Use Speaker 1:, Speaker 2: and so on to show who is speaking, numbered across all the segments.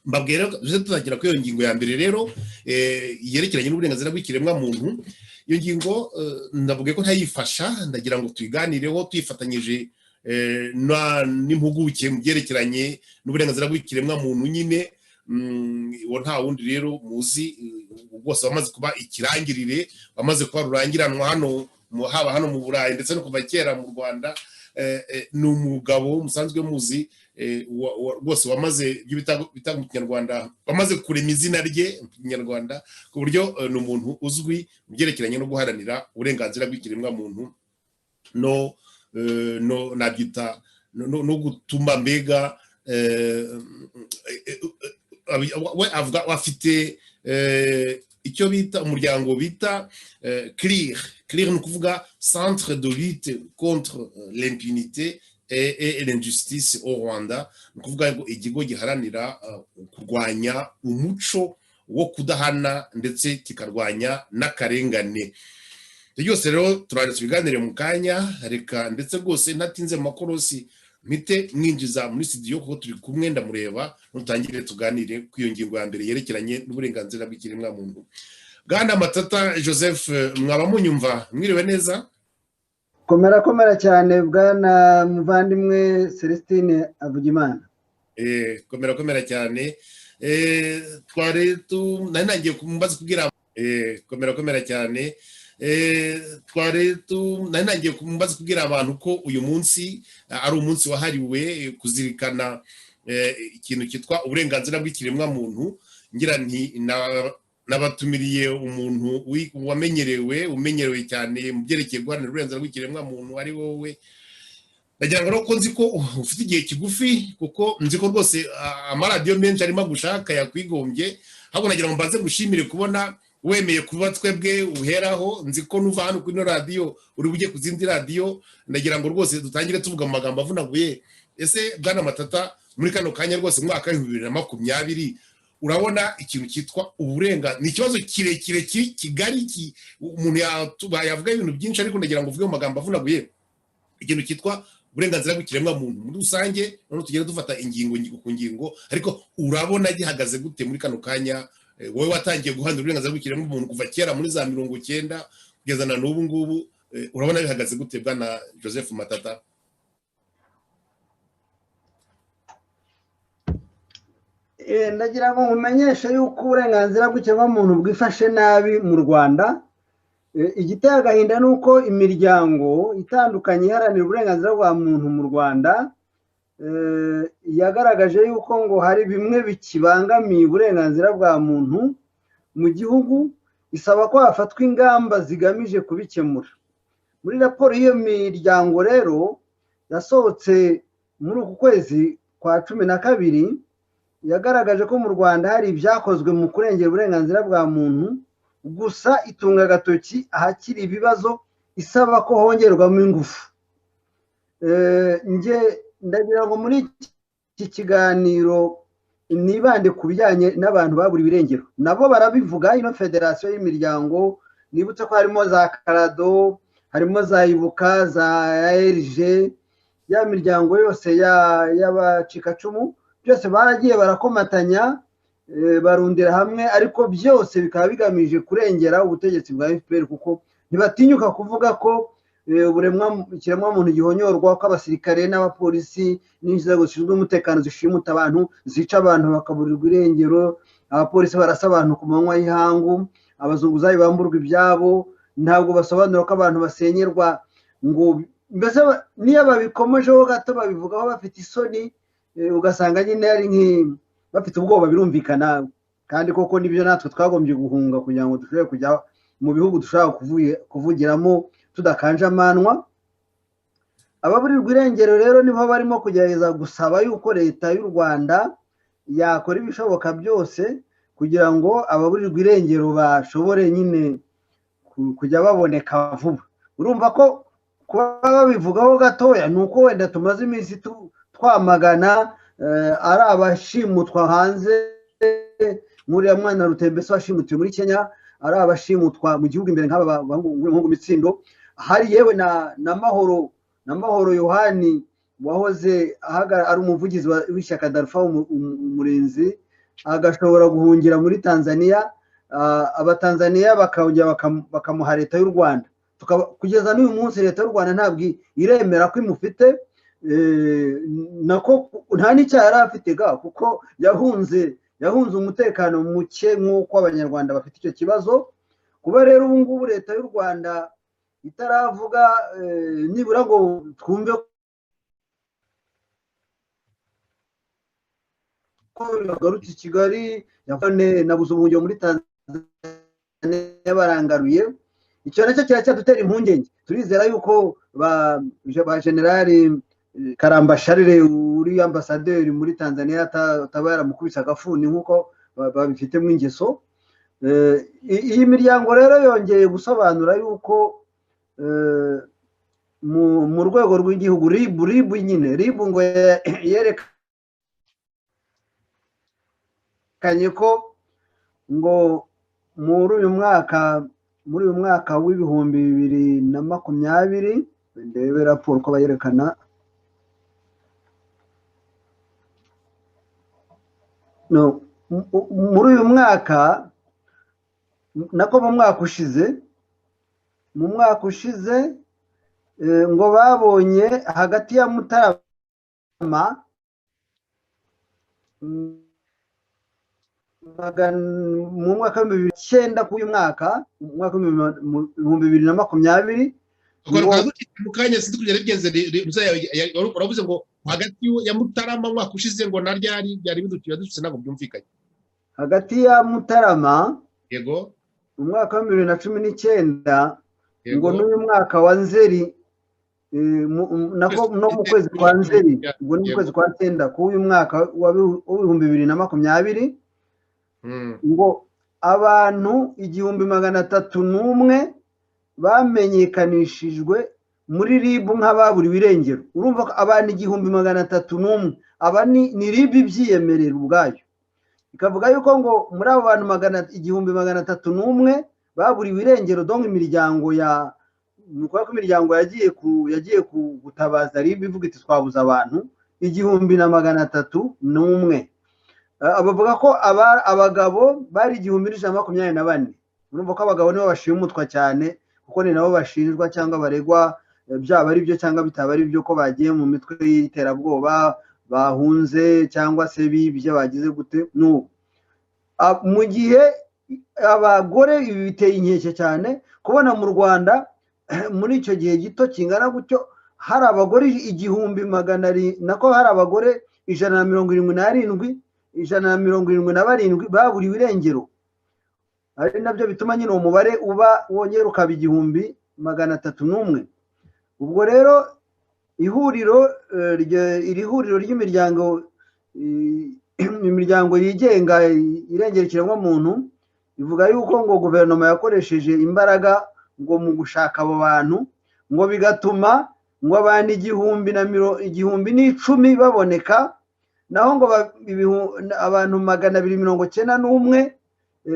Speaker 1: mbabwira tuzagira ko iyo ngingo ya mbere rero yerekeranye n'uburenganzira bw'ikiremwa muntu. Iyo ngingo ndavuga ko ntayifasha, ndagira ngo tuyiganireho tuyifatanyije n'impuguke mu byerekeranye n'uburenganzira bw'ikiremwa muntu nyine. Uwo nta wundi rero muzi bwose wamaze kuba ikirangirire, wamaze kuba rurangiranwa hano haba hano mu Burayi ndetse no kuva kera mu Rwanda. Ni umugabo musanzwe muzi rwose wamaze bita mu Kinyarwanda, wamaze kurema izina rye mu Kinyarwanda, ku buryo ni umuntu uzwi mu byerekeranye no guharanira uburenganzira bw'ikiremwa muntu no nabyita no gutuma mbega we avuga afite icyo bita umuryango bita CLIR ni ukuvuga Centre de lutte contre l'impunité et l'injustice au Rwanda. Ni ukuvuga ngo ikigo giharanira kurwanya umuco wo kudahana ndetse kikarwanya n'akarengane. Byose rero turaje tubiganire mu kanya, reka ndetse rwose ntatinze mu makorosi mpite mwinjiza muri studio kuko turi kumwe ndamureba, nutangire tuganire ku iyo ngingo ya mbere yerekeranye n'uburenganzira bw'ikiremwa muntu. Bwana Matata Joseph, mwaba munyumva? Mwiriwe neza?
Speaker 2: Komera cyane bwana muvandimwe Celestine Avugimana.
Speaker 1: Komera cyane. Tware nangiye kumbaza kugira komera cyane. Nangiye kumbaza kugira abantu ko uyu munsi ari umunsi wahariwe kuzirikana ikintu cyitwa uburenganzira bw'ikiremwa muntu. Ngira nti nabatumiriye umuntu umenyerewe cyane mu byerekeye guharanira uburenganzira bw'ikiremwa muntu ari wowe. Ndagira ngo ko nzi ko ufite igihe kigufi, kuko nzi ko rwose amaradiyo menshi arimo gushaka yakwigombye. Ahubwo nagira ngo mbaze gushimire kubona wemeye kuba twebwe uheraho. Nzi ko nuva hano kuri no radio uri bujye ku zindi radio. Ndagira ngo rwose dutangire tuvuga mu magambo avunaguye. Ese bwana Matata, muri kano kanya rwose mu mwaka wa 2020 urabona ikintu cyitwa uburenga ni ikibazo kirekire kigari umuntu yavuga ibintu byinshi, ariko ndagira ngo uvuge mu magambo avunaguye ikintu cyitwa uburenganzira bw'ikiremwa muntu muri rusange. None tugere dufata ingingo ku ngingo, ariko urabona gihagaze gute muri kano kanya? Wowe watangiye guhandura uburenganzira bw'ikiremwa muntu kuva kera muri za 90 kugeza na n'ubu ngubu, urabona bihagaze gute bwana Joseph Matata?
Speaker 2: Ndagira ngo nkumenyeshe yuko uburenganzira bw'ikiremwa muntu bwifashe nabi mu Rwanda. Igiteye agahinda nuko imiryango itandukanye iharanira uburenganzira bwa muntu mu Rwanda yagaragaje yuko ngo hari bimwe bikibangamiye uburenganzira bwa muntu mu gihugu, isaba ko hafatwa ingamba zigamije kubikemura. Muri raporo y'iyo miryango rero yasohotse muri uku kwezi kwa 12 yagaragaje ko mu Rwanda hari ibyakozwe mu kurengera uburenganzira bwa muntu, gusa itunga agatoki ahakiri ibibazo, isaba ko hongerwamo ingufu. Ndagira ngo muri iki kiganiro nibande ku bijyanye n'abantu babura ibirengero. Nabo barabivuga, ino federasiyo y'imiryango nibutse ko harimo za Karado, harimo za Ibuka, za ARG, ya miryango yose y'abacikacumu, byose baragiye barakomatanya barundira hamwe, ariko byose bikaba bigamije kurengera ubutegetsi bwa FPR, kuko ntibatinyuka kuvuga ko ikiremwa muntu gihonyorwa, ko abasirikare n'abapolisi n'inzego zishinzwe umutekano zishimuta abantu, zica abantu bakaburirwa irengero, abapolisi barasa abantu ku manywa y'ihangu, abazunguzayi bamburwa ibyabo. Ntabwo basobanura ko abantu basenyerwa, ngo mbese niyo babikomejeho gato babivugaho bafite isoni, ugasanga nyine ari bafite ubwoba. Birumvikana kandi koko nibyo natwe twagombye guhunga kugira ngo dushobore kujya mu bihugu dushaka kuvugiramo tudakanje amanwa. Ababurirwa irengero rero niho barimo kugerageza gusaba yuko leta y'u Rwanda yakora ibishoboka byose kugira ngo ababurirwa irengero bashobore nyine kujya baboneka vuba. Urumva ko kuba babivugaho gatoya nuko wenda tumaze iminsi twamagana ari abashimutwa hanze, nk'uriya mwana Rutembese washimutiwe muri Kenya, ari abashimutwa mu gihugu imbere nk'aba bahungu Mitsindo. Hari yewe na Mahoro Yohani wahoze ari umuvugizi w'ishyaka Darfa Umurinzi, agashobora guhungira muri Tanzania, abatanzaniya bakajya bakamuha leta y'u Rwanda. Kugeza n'uyu munsi leta y'u Rwanda ntabwo iremera ko imufite, nako nta n'icyaha yari afite kuko yahunze umutekano muke nk'uko abanyarwanda bafite icyo kibazo. Kuba rero ubu ngubu leta y'u Rwanda itaravuga nibura ngo twumve ko yagarutse i Kigali, nabuze ubuhungiro muri Tanzania barangaruye, icyo nacyo kiracyadutera impungenge. Turizera yuko ba generali Karamba Sharire uri ambasaderi muri Tanzania ataba yaramukubise agafuni nk'uko babifitemo ingeso. Iyi miryango rero yongeye gusobanura yuko mu rwego rw'igihugu RIB nyine RIB ngo yerekanye ko ngo muri uyu mwaka w'ibihumbi 2020, ndebe raporo ko bayerekana, muri uyu mwaka nako mu mwaka ushize ngo babonye hagati ya Mutarama mu mwaka wa 2009 k'uyu mwaka, mu mwaka wa 2020
Speaker 1: mukanya sidukugera bigenze uravuze ngo hagati ya Mutarama mwaka ushize ngo naryari byari bidutse ntabwo byumvikanye.
Speaker 2: Hagati ya Mutarama
Speaker 1: yego
Speaker 2: mu mwaka wa 2019 ngo n'uyu mwaka wa Nzeri, nako no mu kwezi kwa Nzeri, ngo ni mu kwezi kwa 9 k'uyu mwaka wa 2020 ngo abantu 1301 bamenyekanishijwe muri RIB nk'ababuriwe irengero. Urumva ko abantu 1301 aba ni RIB byiyemerera ubwayo, ikavuga yuko ngo muri abo bantu 1301 baburiwe irengero, donc imiryango yagiye gutabaza RIB ivuga iti twabuze abantu 1301. Abavuga ko abagabo bari 1124. Urumva ko abagabo nibo bashimutwa cyane kuko ni nabo bashinjwa cyangwa baregwa, byaba ari byo cyangwa bitaba ari byo, ko bagiye mu mitwe y'iterabwoba, bahunze cyangwa se bibye bagize gute. Mu gihe abagore ibi biteye inkeke cyane kubona mu Rwanda muri icyo gihe gito kingana gutyo hari abagore 100,200, nako hari abagore 177 baburiwe irengero. Ari nabyo bituma nyine umubare uba wongera ukaba 1301. Ubwo rero iri huriro ry'imiryango yigenga irengera ikiremwamuntu ivuga yuko ngo guverinoma yakoresheje imbaraga ngo mu gushaka abo bantu, ngo bigatuma ngo abantu 1010 baboneka, naho ngo abantu 291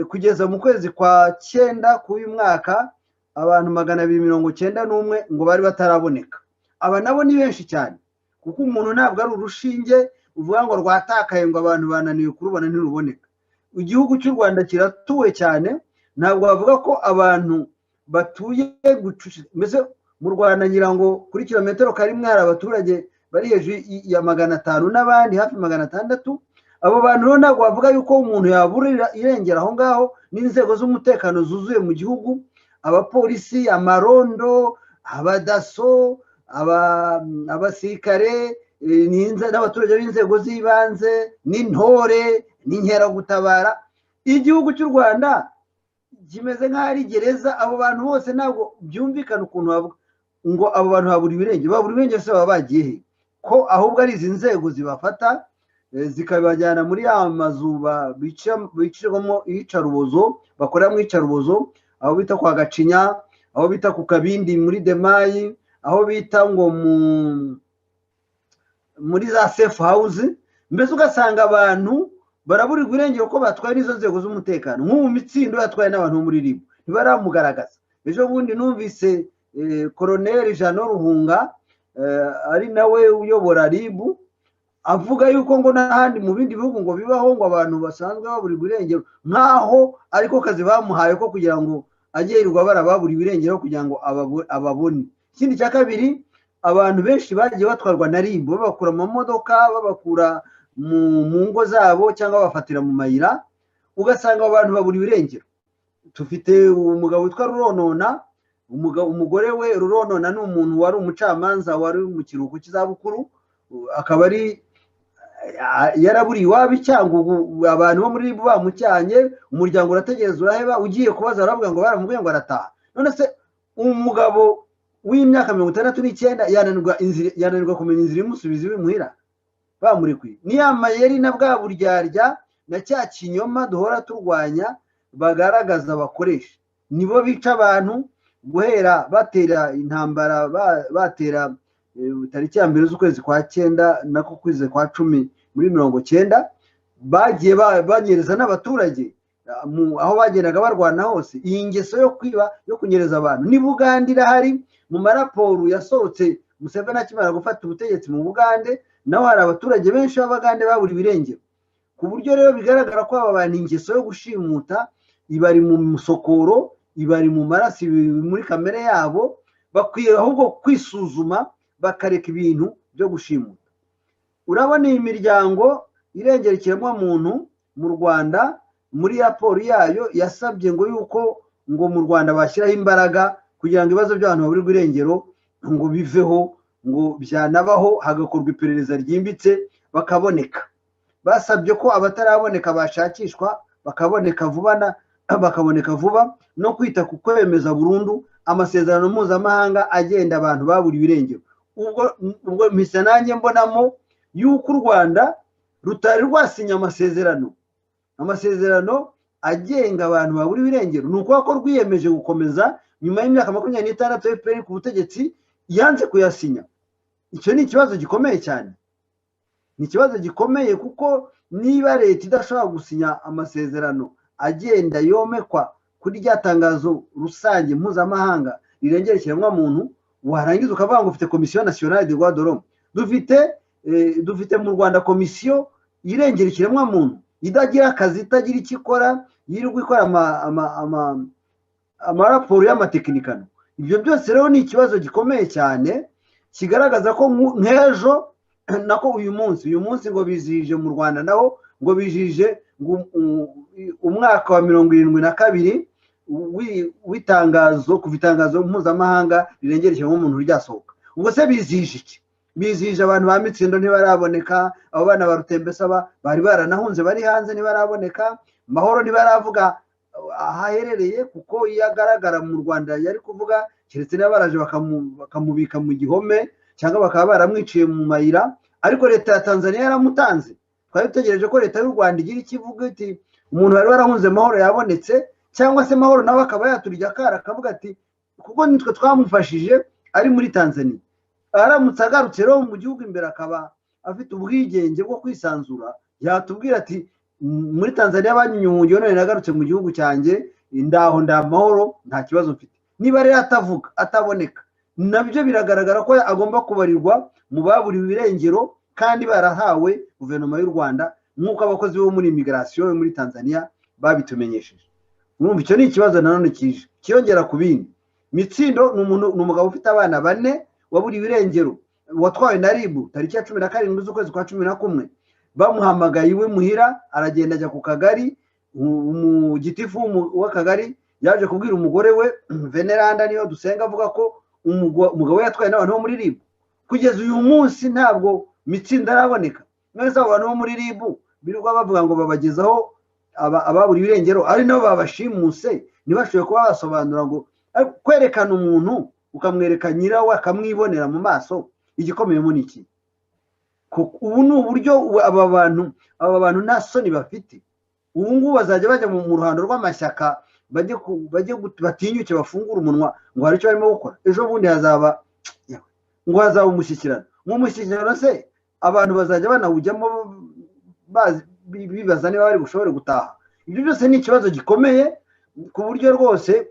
Speaker 2: kugeza mu kwezi kwa 9 k'uyu mwaka abantu 291 ngo bari bataraboneka. Aba nabo ni benshi cyane kuko umuntu ntabwo ari urushinge uvuga ngo rwatakaye ngo abantu bananiwe kurubona ntiruboneka. Igihugu cy'u Rwanda kiratuwe cyane, ntabwo bavuga ko abantu batuye gucucitse. Mbese mu Rwanda ngira ngo kuri kilometero karimwe hari abaturage bari hejuru ya 500 n'abandi hafi 600. Abo bantu rero ntabwo bavuga yuko umuntu yaburira irengera aho ngaho, n'inzego z'umutekano zuzuye mu gihugu, abapolisi, amarondo, abadaso, abasirikare, n'abaturage b'inzego z'ibanze, n'intore, n'inkeragutabara. Igihugu cy'u Rwanda kimeze nk'aho ari gereza. Abo bantu bose ntabwo byumvikana ukuntu bavuga ngo abo bantu baburiwe irengero. Baburiwe irengero se baba bagiye he? Ko ahubwo ari izi nzego zibafata zikabajyana muri ya mazu bicirwamo iyicarubozo, bakoreramo iyicarubozo, aho bita kwa Gacinya, aho bita ku Kabindi muri Demayi, aho bita ngo muri za safe house. Mbese ugasanga abantu baraburirwa irengero ko batwaye n'izo nzego z'umutekano. Nk'ubu Mitsindo yatwaye n'abantu muri RIB ntibaramugaragaza. Ejo bundi numvise Colonel Jean Ruhunga ari nawe uyobora RIB avuga yuko ngo n'ahandi mu bindi bihugu ngo bibaho ngo abantu basanzwe baburirwa irengero, nk'aho ariko kazi bamuhaye ko kugira ngo ajye yirirwa barababuriwe irengero kugira ngo ababone. Ikindi cya kabiri, abantu benshi bagiye batwarwa na RIB, babakura mu modoka, babakura mu ngo zabo cyangwa bafatira mu mayira, ugasanga abantu baburiwe irengero. Tufite umugabo witwa Ruronona, umugore we Ruronona ni umuntu wari umucamanza wari mu kiruhuko cy'izabukuru, akaba ari yaraburiye iwabo Icyangugu, abantu bo muri RIB bamucyanye, umuryango urategereza uraheba, ugiye kubaza baravuga ngo baramubwiye ngo arataha. None se umugabo w'imyaka 69 yananirwa kumenya inzira imusubiza imuhira, bamurekuye. Ni amayeri na bwa buryarya na cya kinyoma duhora turwanya bagaragaza bakoresha, nibo bica abantu guhera batera intambara, batera tariki ya 1 z'ukwezi kwa 9 nako kwezi kwa 10 muri 90, bagiye banyereza n'abaturage aho bagendaga barwana hose. Iyi ngeso yo kwiba, yo kunyereza abantu ni Bugande irahari. Mu maraporo yasohotse Museveni akimara gufata ubutegetsi mu Bugande, naho hari abaturage benshi b'Abagande baburiwe irengero, ku buryo rero bigaragara ko aba bantu ingeso yo gushimuta ibari mu musokoro, ibari mu maraso, muri kamere yabo. Bakwiye ahubwo kwisuzuma bakareka ibintu byo gushimuta. Urabona iyi miryango irengera ikiremwamuntu mu Rwanda, muri raporo yayo yasabye ngo yuko ngo mu Rwanda bashyiraho imbaraga kugira ngo ibibazo by'abantu baburirwa irengero ngo biveho, ngo byanabaho hagakorwa iperereza ryimbitse bakaboneka. Basabye ko abataraboneka bashakishwa bakaboneka vuba, no kwita ku kwemeza burundu amasezerano mpuzamahanga agenda abantu baburiwe irengero. Ubwo mpise nanjye mbonamo yuko u Rwanda rutari rwasinya amasezerano agenga abantu baburiwe irengero. Ni ukuvuga ko rwiyemeje gukomeza nyuma y'imyaka 26 FPR ku butegetsi yanze kuyasinya. Icyo ni ikibazo gikomeye cyane, ni ikibazo gikomeye, kuko niba leta idashobora gusinya amasezerano agenda yomekwa kuri rya tangazo rusange mpuzamahanga rirengera ikiremwamuntu, warangiza ukavuga ngo ufite Komisiyo Nationale des Droits de l'Homme. Dufite mu Rwanda komisiyo irengera ikiremwamuntu idagira akazi, itagira icyo ikora, yirirwa ikora amaraporo y'amatekinikano. Ibyo byose rero ni ikibazo gikomeye cyane, kigaragaza ko nk'ejo nako uyu munsi ngo bizihije mu Rwanda, naho ngo bijije umwaka wa 72 w'itangazo, kuva itangazo mpuzamahanga rirengera ikiremwamuntu ryasohoka. Ubwo se bizihije iki? Bizihije abantu ba Mitsindo ntibaraboneka, abo bana ba Rutembesa bari baranahunze bari hanze ntibaraboneka, Mahoro ntibaravuga ahaherereye, kuko iyo agaragara mu Rwanda yari kuvuga, keretse n'abaraje bakamubika mu gihome cyangwa bakaba baramwiciye mu mayira. Ariko leta ya Tanzania yaramutanze. Twari dutegereje ko leta y'u Rwanda igira ikivuga iti umuntu wari warahunze Mahoro yabonetse, cyangwa se Mahoro nawe akaba yaturya akara akavuga ati kuko nitwe twamufashije ari muri Tanzania, aramutse agarutse rero mu gihugu imbere akaba afite ubwigenge bwo kwisanzura, yatubwira ati muri Tanzania banyunyungiye none nagarutse mu gihugu cyanjye ndaho ndamahoro nta kibazo mfite. Niba rero atavuga, ataboneka, nabyo biragaragara ko agomba kubarirwa mu baburiwe irengero kandi barahawe guverinoma y'u Rwanda, nk'uko abakozi bo muri immigration muri Tanzania babitumenyesheje. Urumva icyo ni ikibazo nanone kije kiyongera ku bindi. Mitsindo ni umugabo ufite abana 4 waburiwe irengero, watwawe na RIB tariki ya 17 z'ukwezi kwa 11. Bamuhamagaye iwe muhira, aragenda ajya ku kagari, umugitifu w'akagari yaje kubwira umugore we Veneranda niyo dusenga, avuga ko umugabo yatwaye n'abantu bo muri RIB. Kugeza uyu munsi ntabwo Mitsindo araboneka. Neza abantu bo muri RIB birirwa bavuga ngo babagezaho ababuriwe irengero, ari nabo babashimuse, ntibashoboye kuba basobanura ngo kwerekana umuntu ukamwereka nyirawe akamwibonera mu maso, igikomeye mu niki. Ubu ni uburyo aba bantu nta soni bafite. Ubu ngubu bazajya bajya mu ruhando rw'amashyaka, batinyuke bafungura umunwa ngo hari icyo barimo gukora. Ejo bundi hazaba umushyikirano. Mu mushyikirano se abantu bazajya banawujyamo bibaza niba bari bushobore gutaha. Ibyo byose ni ikibazo gikomeye, ku buryo rwose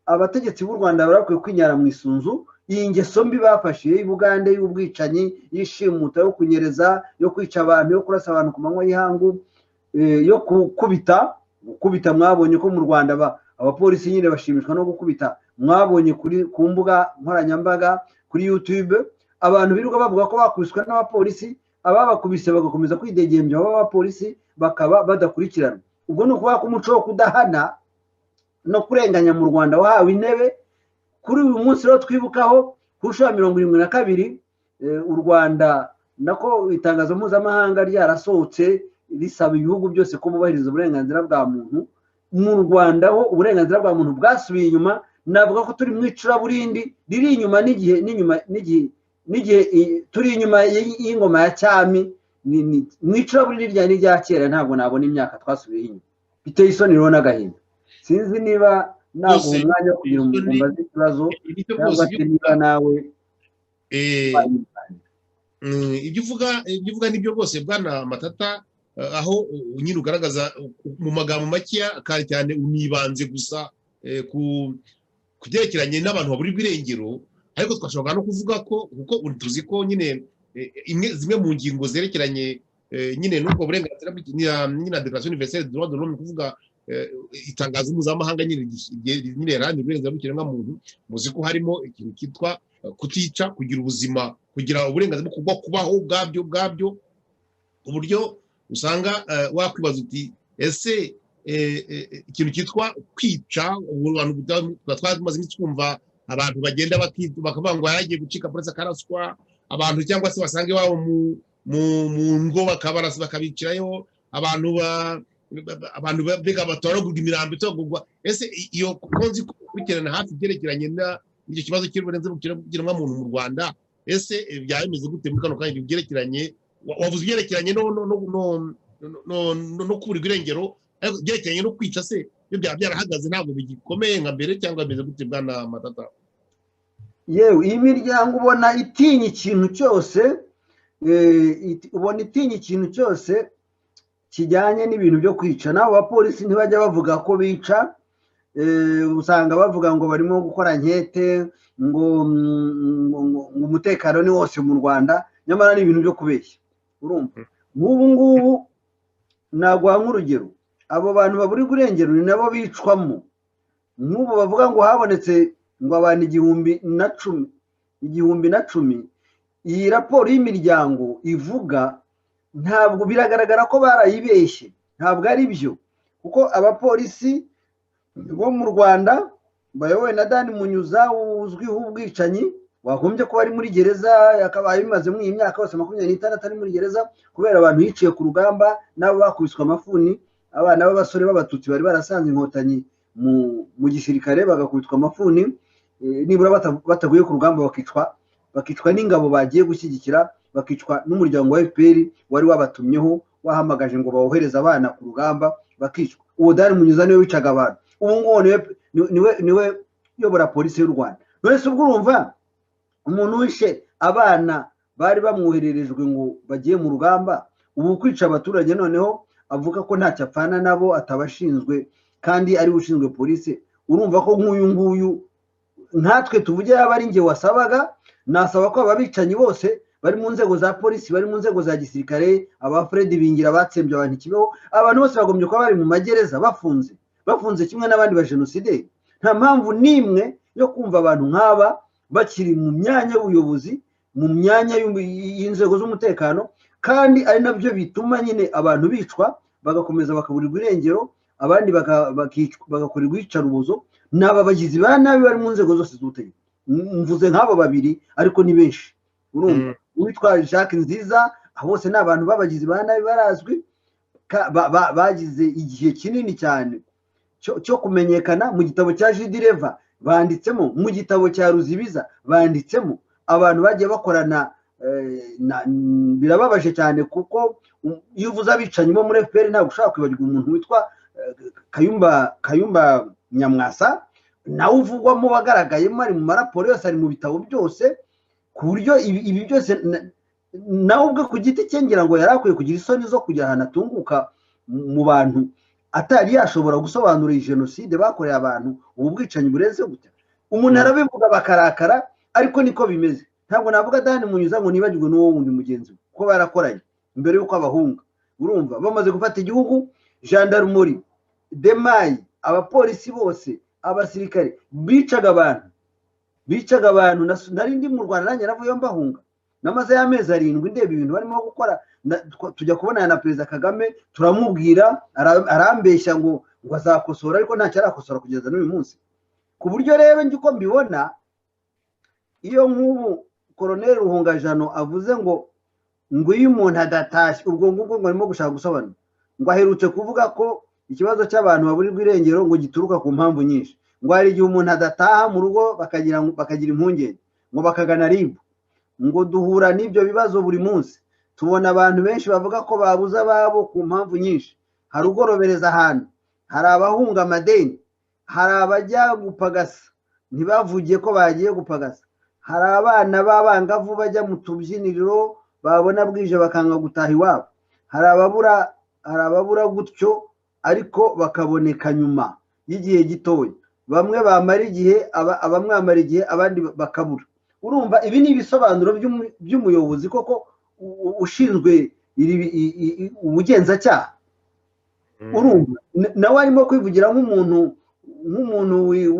Speaker 2: abategetsi b'u Rwanda barakwiye kwinyara mu isunzu iyi ngeso mbi bafashe y'Ubugande y'ubwicanyi y'ishimuta yo kunyereza yo kwica abantu yo kurasa abantu ku manywa y'ihangu yo gukubita mwabonye ko mu Rwanda abapolisi nyine bashimishwa no gukubita mwabonye ku mbuga nkoranyambaga kuri YouTube abantu biruka bavuga ko bakubiswe n'abapolisi ababakubise bagakomeza kwidegembya abapolisi bakaba badakurikirana ubwo ni ukuvuga ko umuco wo kudahana no kurenganya mu Rwanda wahawe intebe kuri uyu munsi rero twibukaho ku nshuro ya 72 u Rwanda nako itangazo mpuzamahanga ryarasohotse risaba ibihugu byose ko bubahiriza uburenganzira bwa muntu mu Rwanda ho uburenganzira bwa muntu bwasubiye inyuma navuga ko turi mu icuraburindi riri inyuma n'igihe turi inyuma y'ingoma ya cyami mu icuraburindi rya kera ntabwo nabona imyaka twasubiye inyuma biteye isoni rero n'agahinda sinzi niba ntabwo umwanya wo kugira umbaze ikibazo cyangwa se niba nawe
Speaker 1: ibyo uvuga nibyo rwose bwana Matata aho nyine ugaragaza mu magambo makeya kandi cyane unibanze gusa ku byerekeranye n'abantu baburirwa irengero ariko twashobora no kuvuga ko kuko tuzi ko nyine zimwe mu ngingo zerekeranye nyine n'ubwo burenganzira nyine Declaration Universelle des Droits de l'Homme kuvuga itangazo mpuzamahanga nyine riharanira uburenganzira bw'ikiremwamuntu muzi ko harimo ikintu cyitwa kutica kugira ubuzima kugira uburenganzira bwo kubaho ubwabyo uburyo usanga wakwibaza uti ese ikintu cyitwa kwica abantu twamaze iminsi twumva abantu bagenda bakavuga ngo yagiye gucika polisi akaraswa abantu cyangwa se basanga iwabo mu ngo bakabicirayo abantu bega batoragurwa imirambo itogurwa ese iyo konzi kurikirana hafi byerekeranye n'icyo kibazo cy'uburenganzira bw'ikiremwamuntu mu Rwanda ese byameze gute muri kano kanya byerekeranye wavuze ibyerekeranye no kuburirwa irengero byerekeranye no kwica se iyo byarahagaze ntabwo bigikomeye nka mbere cyangwa bimeze gute bwana Matata
Speaker 2: yewe iyi miryango ubona itinya ikintu cyose kijyanye n'ibintu byo kwica nabo abapolisi ntibajya bavuga ko bica usanga bavuga ngo barimo gukora nkete ngo umutekano ni wose mu Rwanda nyamara ni ibintu byo kubeshya urumva nk'ubu ngubu naguha nk'urugero abo bantu baburirwa irengero ni nabo bicwamo nk'ubu bavuga ngo habonetse ngo abantu 1010 iyi raporo y'imiryango ivuga ntabwo biragaragara ko barayibeshye ntabwo ari byo kuko abapolisi bo mu Rwanda bayobowe na Dani Munyuza uzwiho ubwicanyi wagombye kuba ari muri gereza yakabaye bimaze mu imyaka yose 26 ari muri gereza kubera abantu yiciye ku rugamba nabo bakubiswe amafuni abana b'abasore b'abatutsi bari barasanze inkotanyi mu gisirikare bagakubitwa amafuni nibura bataguye ku rugamba bakicwa n'ingabo bagiye gushyigikira bakicwa n'umuryango wa FPR wari wabatumyeho wahamagaje ngo bawohereze abana ku rugamba bakicwa uwo Dani Munyuza niwe wicaga abantu ubu ngo niwe yobora polisi y'u Rwanda wese ubwo urumva umuntu wishe abana bari bamwohererejwe ngo bagiye mu rugamba ubu kwica abaturage noneho avuga ko ntacyo apfana nabo atabashinzwe kandi ari ushinzwe polisi urumva ko nk'uyu nguyu natwe tuvuge yaba ari nge wasabaga nasaba ko ababicanyi bose bari mu nzego za polisi bari mu nzego za gisirikare aba Fred Bingira batsembye abantu Kibeho abantu bose bagombye kuba bari mu magereza bafunze kimwe n'abandi ba genocide nta mpamvu nimwe yo kumva abantu nk'aba bakiri mu myanya y'ubuyobozi mu myanya y'inzego z'umutekano kandi ari nabyo bituma nyine abantu bicwa bagakomeza bakaburirwa irengero abandi bagakorerwa iyicarubozo n'aba bagizi ba nabi bari mu nzego zose z'ubutegetsi mvuze nk'abo babiri ariko ni benshi urumva uwitwa Jacques Nziza bose ni abantu babagizi ba nabi barazwi bagize igihe kinini cyane cyo kumenyekana mu gitabo cya Jidireva banditsemo mu gitabo cya Ruzibiza banditsemo abantu bagiye bakorana birababaje cyane kuko iyo uvuze abicanyi bo muri FPR ntabwo ushaka kwibagirwa umuntu witwa Kayumba Nyamwasa nawe uvugwamo wagaragayemo ari mu maraporo yose ari mu bitabo byose ku buryo ibi byose nawe ubwe ku giti cye ngira ngo yari akwiye kugira isoni zo kujya ahantu atunguka mu bantu atari yashobora gusobanura iyi jenoside bakoreye abantu ubu bwicanyi bureze gutya umuntu arabivuga bakarakara ariko niko bimeze. Ntabwo navuga Dani Munyuza ngo nibagirwe n'uwo wundi mugenzi we ko barakoranye mbere yuko abahunga. Urumva bamaze gufata igihugu, gendarmerie, demayi, abapolisi bose, abasirikare bicaga abantu nari ndi mu Rwanda nanjye navuye mbahunga, namaze y'amezi 7 ndeba ibintu barimo gukora. Tujya kubonana na Perezida Kagame turamubwira, arambeshya ngo azakosora, ariko nta cyarakosora kugeza n'uyu munsi. Ku buryo rero njye uko mbibona, iyo nk'ubu Colonel Ruhungajano avuze ngo iyo umuntu adatashye, ubwo ngubwo ngo arimo gushaka gusobanura ngo aherutse kuvuga ko ikibazo cy'abantu baburirwa irengero ngo gituruka ku mpamvu nyinshi, ngo hari igihe umuntu adataha mu rugo bakagira impungenge, ngo bakagana RIB. Ngo duhura n'ibyo bibazo buri munsi, tubona abantu benshi bavuga ko babuze ababo ku mpamvu nyinshi. Hari ugorobereza ahantu, hari abahunga amadeni, hari abajya gupagasa ntibavugiye ko bagiye gupagasa, hari abana b'abangavu bajya mu tubyiniriro babona bwije bakanga gutaha iwabo, hari ababura gutyo ariko bakaboneka nyuma y'igihe gitoya, bamwe bamara igihe, abamwamara igihe, abandi bakabura. Urumva ibi ni ibisobanuro by'umuyobozi koko ushinzwe ubugenzacyaha. Urumva nawe arimo kwivugira nk'umuntu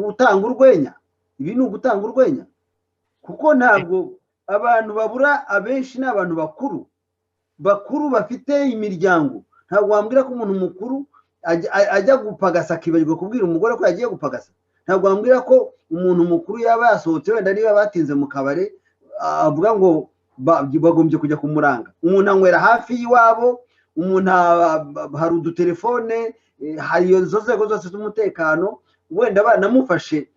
Speaker 2: utanga urwenya. Ibi ni ugutanga urwenya, kuko ntabwo abantu babura, abenshi ni abantu bakuru bafite imiryango. Ntabwo wambwira ko umuntu mukuru ajya gupagasa akibagirwa kubwira umugore ko yagiye gupagasa. Ntabwo wambwira ko umuntu mukuru yaba yasohotse, wenda niba batinze mu kabare, avuga ngo bagombye kujya kumuranga. Umuntu anywera hafi y'iwabo, umuntu hari udutelefone, hari izo nzego zose z'umutekano, wenda banamufashe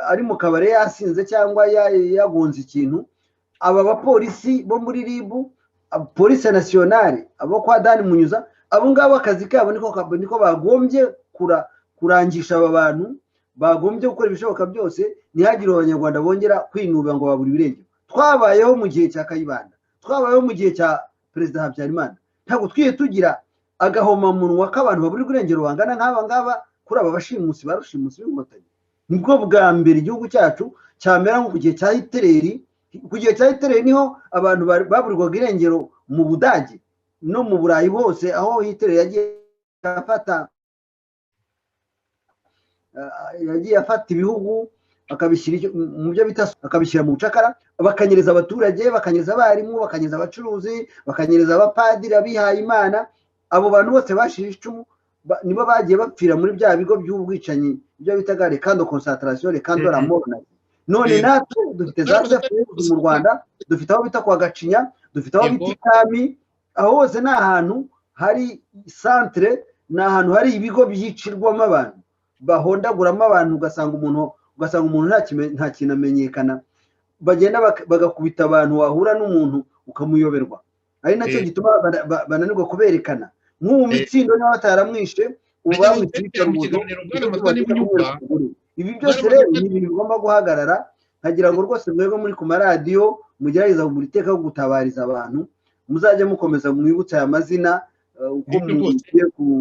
Speaker 2: ari mu kabare yasinze cyangwa yagonze ikintu. Aba bapolisi bo muri RIB, polisi nationale, abo kwa Dani Munyuza, abo ngabo akazi kabo niko bagombye kurangisha aba bantu, bagombye gukora ibishoboka byose ntihagire abanyarwanda bongera kwinuba ngo babura ibirengero. Twabayeho mu gihe cya Kayibanda, twabayeho mu gihe cya Perezida Habyarimana, ntabwo twiye tugira agahomamunwa k'abantu baburirwa irengero bangana nk'aba ngaba kuri aba bashimusi b'inkotanyi. Nibwo bwa mbere igihugu cyacu cyamera nko ku gihe cya Hitler. Ku gihe cya Hitler niho abantu baburirwaga irengero mu Budage no mu Burayi hose, aho Hitler yagiye afata ibihugu akabishyira mu byo bita, akabishyira mu bucakara, bakanyereza abaturage, bakanyereza abarimu, bakanyereza abacuruzi, bakanyereza abapadiri, abihaye Imana. Abo bantu bose bashije icumu nibo bagiye bapfira muri bya bigo by'ubwicanyi byo bitaga les camps de concentration, les camps de la mort. None natwe dufite za mu Rwanda, dufite aho bita kwa Gacinya, dufite aho bita Kami. Aho hose ni ahantu hari centre, ni ahantu hari ibigo byicirwamo abantu, bahondaguramo abantu, ugasanga umuntu nta kintu amenyekana, bagenda bagakubita abantu, wahura n'umuntu ukamuyoberwa. Ari nacyo gituma bananirwa kuberekana. Nk'ubu Mitsindo niba bataramwishe, ubu bamwitwika rubuto. Ibi byose rero ni ibintu bigomba guhagarara. Nkagira ngo rwose mwebwe muri ku maradiyo mugerageza mu iteka yo gutabariza abantu, muzajye mukomeza mwibutsa aya mazina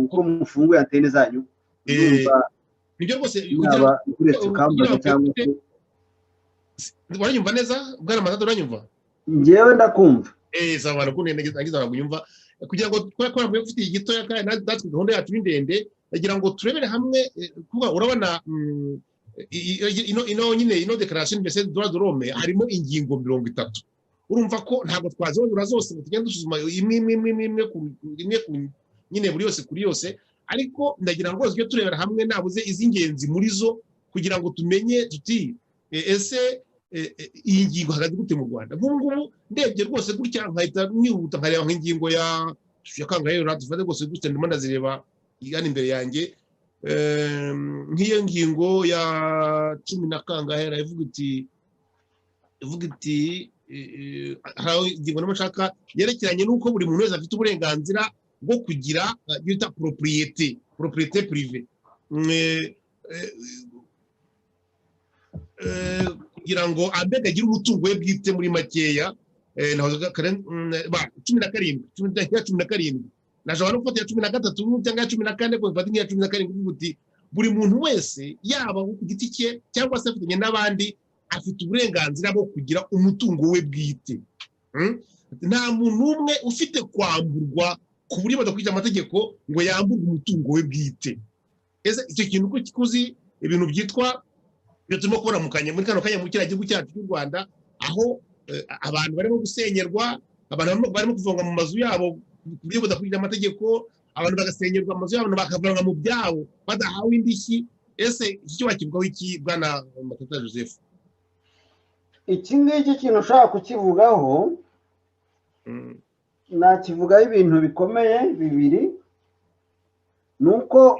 Speaker 2: uko mufunguye antene zanyu.
Speaker 1: Nibyo rwose
Speaker 2: uretse ukambaza cyangwa se
Speaker 1: uranyumva neza bwana Matata, uranyumva?
Speaker 2: Njyewe ndakumva.
Speaker 1: Abantu ko ngize kunyumva, kugira ngo twakora ufite igitoya kandi natwe gahunda yacu ndende, kugira ngo turebere hamwe. Kuba urabona ino declaration de droits de l'homme harimo ingingo 30. Urumva ko ntabwo twazibona zose, tugenda dusuzuma imwe nyine buri yose kuri yose, ariko ndagira ngo rwose turebera hamwe nabuze iz'ingenzi muri zo, kugira ngo tumenye tuti ese iyi ngingo hagati gute mu Rwanda. Nk'ubu ndebye rwose gutya nkahita nihuta nkareba nk'ingingo ya kangahe dufate rwose gutya, ndimo ndazireba igana imbere yanjye. Nk'iyo ngingo ya 10 na kangahe ivuga iti hari ingingo n'amashaka yerekeranye n'uko buri muntu wese afite uburenganzira bwo kugira bita propriété privée, kugira ngo ambega agire umutungo we bwite muri makeya. Naho 17 nashobora no gufata 13 cyangwa 14 ko mfata 17 kuvuga uti buri muntu wese yaba ku giti cye cyangwa se afitanye n'abandi afite uburenganzira bwo kugira umutungo we bwite. Nta muntu umwe ufite kwamburwa ku buryo badakurikije amategeko ngo yamburwe umutungo we bwite. Ese icyo kintu ko kikuzi ibintu byitwa byo turimo kubona muri kano kanya mu kiriya gihugu cyacu cy'u Rwanda, aho abantu barimo gusenyerwa, abantu barimo kuvanga mu mazu yabo ku buryo budakurikije amategeko, abantu bagasenyerwa amazu yabo bakavanwa mu byabo badahawe indishyi. Ese iki cyo bakivugaho iki bwana Matata Joseph?
Speaker 2: Iki ngiki kintu ushaka kukivugaho nakivugaho ibintu bikomeye bibiri. Nuko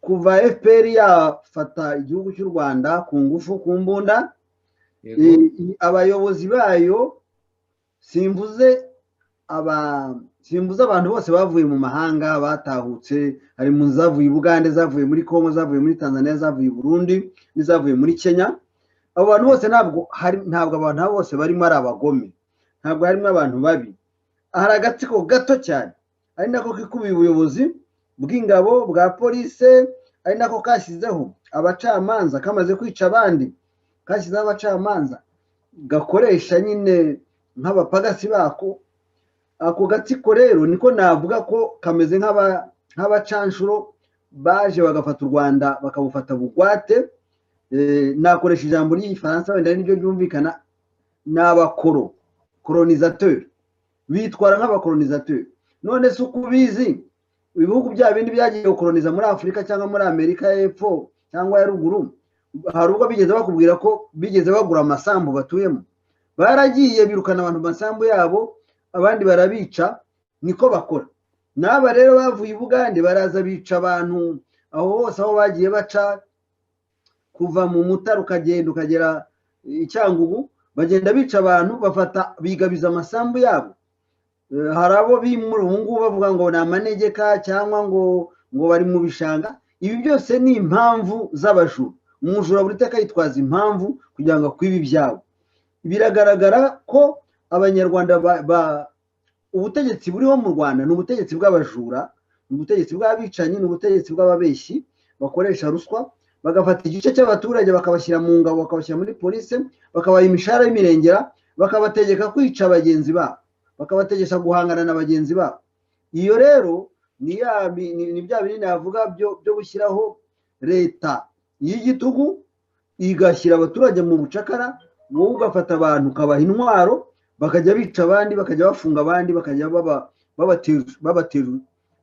Speaker 2: kuva FPR yafata igihugu cy'u Rwanda ku ngufu, ku mbunda, abayobozi bayo simvuze abantu bose bavuye mu mahanga batahutse, hari mu zavuye i Bugande, zavuye muri Kongo, zavuye muri Tanzania, zavuye i Burundi n'izavuye muri Kenya. Abo bantu bose ntabwo abantu bose barimo ari abagome, ntabwo harimo abantu babi. Hari agatsiko gato cyane ari nako kikubiye ubuyobozi bw'ingabo, bwa polisi, ari nako kashyizeho abacamanza, kamaze kwica abandi kashyizeho abacamanza gakoresha nyine nk'abapagasi bako. Ako gatsiko rero niko navuga ko kameze nk'abacanshuro baje bagafata u Rwanda bakabufata bugwate. Nakoresha ijambo ry'igifaransa wenda nibyo byumvikana, n'abakoro colonisateur, bitwara nk'abakolonisateur. None se uko ubizi ibihugu bya bindi byagiye gukoloniza muri Afurika cyangwa muri Amerika y'Epfo cyangwa ya ruguru, hari ubwo bigeze bakubwira ko bigeze bagura amasambu batuyemo, baragiye birukana abantu masambu yabo, abandi barabica. Niko bakora. N'aba rero bavuye i Bugande baraza bica abantu aho hose aho bagiye baca, kuva mu Mutara ukagenda ukagera i Cyangugu, bagenda bica abantu, bafata bigabiza amasambu yabo. Hari abo bimura ubu ngubu bavuga ngo ni amanegeka cyangwa ngo bari mu bishanga. Ibi byose ni impamvu z'abajura. Umujura buri teka yitwaza impamvu kugira ngo akwibe ibyabo. Biragaragara ko abanyarwanda ubutegetsi buriho mu Rwanda ni ubutegetsi bw'abajura, ni ubutegetsi bw'abicanyi, ni ubutegetsi bw'ababeshyi bakoresha ruswa, bagafata igice cy'abaturage bakabashyira mu ngabo, bakabashyira muri polisi, bakabaha imishahara y'imirengera, bakabategeka kwica bagenzi babo, bakabategeka guhangana na bagenzi babo. Iyo rero ni bya binini navuga byo gushyiraho leta y'igitugu igashyira abaturage mu bucakara. Wowe ugafata abantu ukabaha intwaro, bakajya bica abandi, bakajya bafunga abandi, bakajya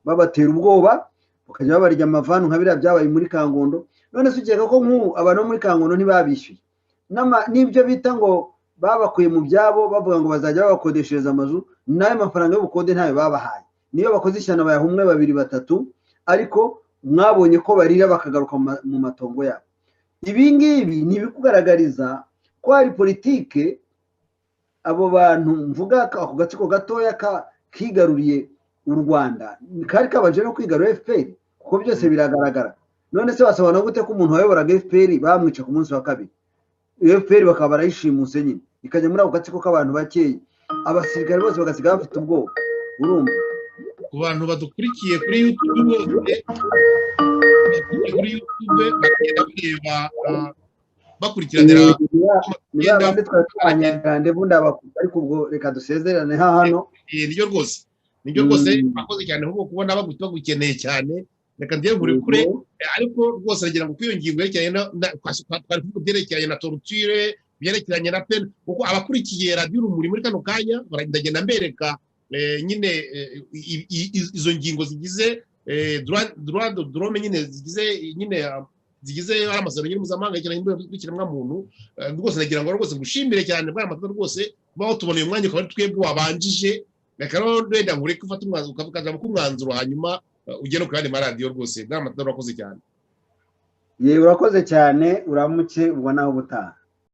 Speaker 2: babatera ubwoba, bakajya babarya amavanu nka biriya byabaye muri Kangondo. None se ukeka ko nk'ubu abantu muri Kangondo ntibabishyuye n'ibyo bita ngo babakuye mu byabo, bavuga ngo bazajya babakodeshereza amazu, n'ayo mafaranga y'ubukode ntayo babahaye. Niyo bakoze ishyano bayaha umwe, babiri, batatu, ariko mwabonye ko barira bakagaruka mu matongo yabo. Ibi ngibi ni ibikugaragariza ko hari politike abo bantu mvuga, ako gatsiko gatoya kigaruriye u Rwanda kari kabaje no kwigarura FPR, kuko byose biragaragara. None se wasobanura gute ko umuntu wayoboraga FPR bamwica ku munsi wa kabiri? FPR bakaba barayishimuse nyine ikajya muri ako gatsiko k'abantu bakeye, abasirikare bose bagasiga bafite ubwoba. Urumva
Speaker 1: ku bantu badukurikiye kuri YouTube bagenda bareba bakurikiranira ariko ubwo reka dusezerane hano. Niryo rwose bakoze cyane ahubwo kubona bagukeneye cyane. Reka ndiye kure ariko rwose nagira ngo kwiyo ngingo yerekeranye twari kuvuga byerekeranye na torture, byerekeranye na pen, kuko abakurikiye Radio Urumuri muri kano kanya baragenda mbereka nyine izo ngingo zigize droit de l'homme nyine zigize amasezerano y'impuzamahanga yerekeranye n'ikiremwa muntu. Rwose nagira ngo rwose ngushimire cyane bwa Matata rwose baho tuboneye umwanya ukaba ari twebwe wabanjije. Reka rero ndenda ngureke ufata umwanzuro ukavuga ko umwanzuro hanyuma ugera ku yandi maradiyo rwose. Bwa Matata urakoze cyane.
Speaker 2: Urakoze cyane, uramuke ubona aho ubutaha.